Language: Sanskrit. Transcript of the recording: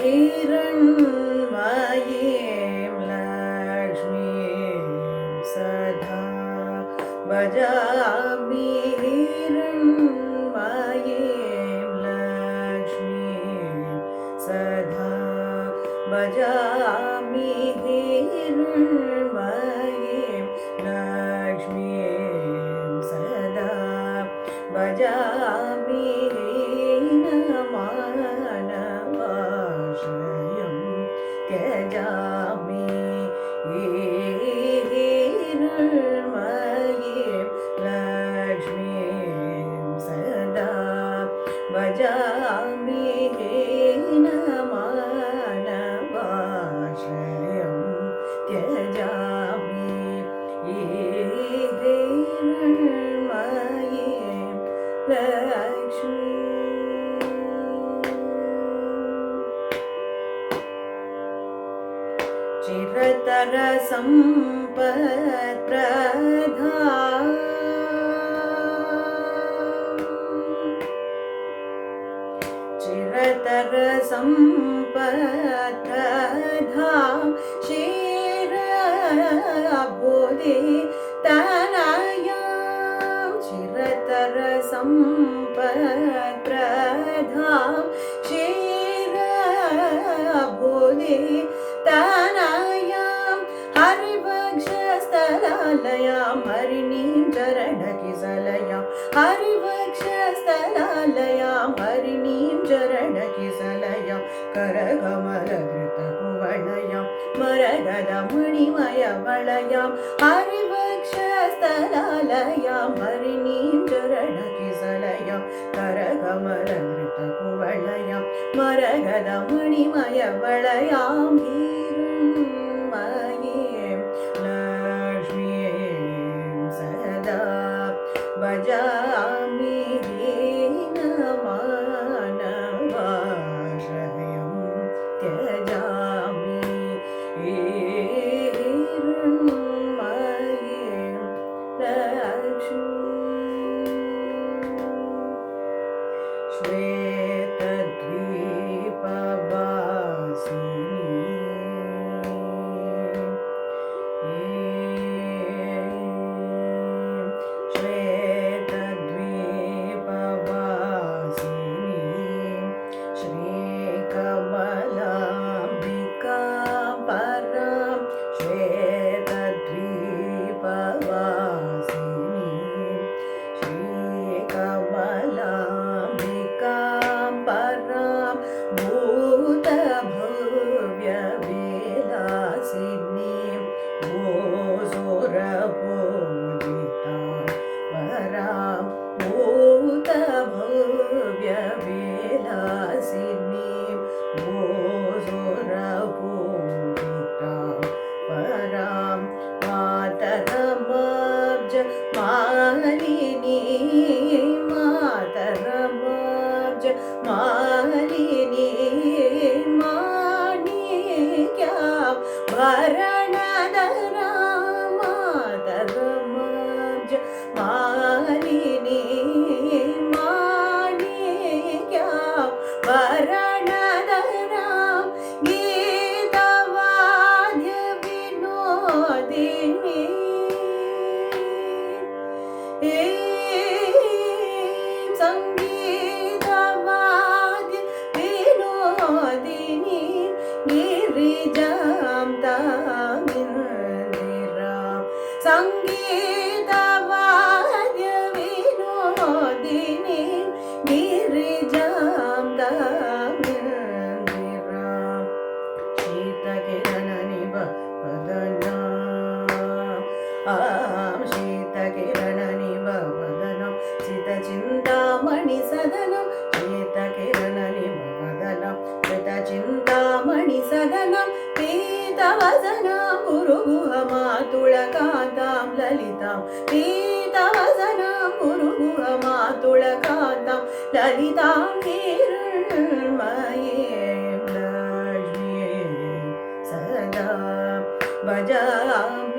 हिरण्मयीं लक्ष्मीं सदा भजामि हिरण्मयीं लक्ष्मीं सदा भजामि हिरण्मयीं लक्ष्मीं सदा भजामि हीनमानवाश्रयं त्यजामि हिरण्मयीं लक्ष्मीं सदा भजामि हीनमानवाश्रयं त्यजामि हिरण्मयीं लक्ष्मी चिरतर सम्पत्प्रधां चिरतर सम्पत्प्रधां क्षीरबोधि तनयां चिरतर सम्पत्प्रधां क्षीरबोधि तनयां हरिवक्षस्थलालयां हरिणीं चरणकिसलयां हरिवक्षस्थलालयां हरिणीं चरणकिसलयां करकमलधृतकुवलयां मरगदमणिमयवलयां हरिवक्षस्थलालयां हरिणीं चरणकिसलयां करकमलधृतकुवलयां मरगदमणिमयवलयां हिरण्मयीं लक्ष्मीं सदा भजामि हीनमानवाश्रयं त्यजामि हिरण्मयीं लक्ष्मीं श्वेतद्वीपवासिनीं श्रीकमलाम्बिकां परां श्वेतद्वीपवासिनीं श्रीकमलाम्बिकां परां भूतभव्यविलासिनीं भूसुरपूजितां परां भूतभव्यविलासिनीं भूसुरपूजितां परां मातरमाब्ज मालिनीं मातरमाब्ज मालिनीं माणिक्यां भरणधरां मातरमाब्ज मालिनीं माणिक्यां भरणधरां गीतवाद्यविनोदिनी संगीतवाद्यविनोदिनी गिरिजां तामिन्दिरां संगीतवाद्यविनोदिनी गिरिजां तामिन्दिरां शीतकिरणनिभवदनां शीतकिरणनिभवदनं सितचिन्तामणिसदनं शीतकिरणनिभवदनं सितचिन्तामणिसदनं पीतवसनां गुरुगुहमातुलकान्तां ललितां पीतवसनां गुरुगुहमातुलकान्तां ललितां हिरण्मयीं लक्ष्मीं सदा भजामि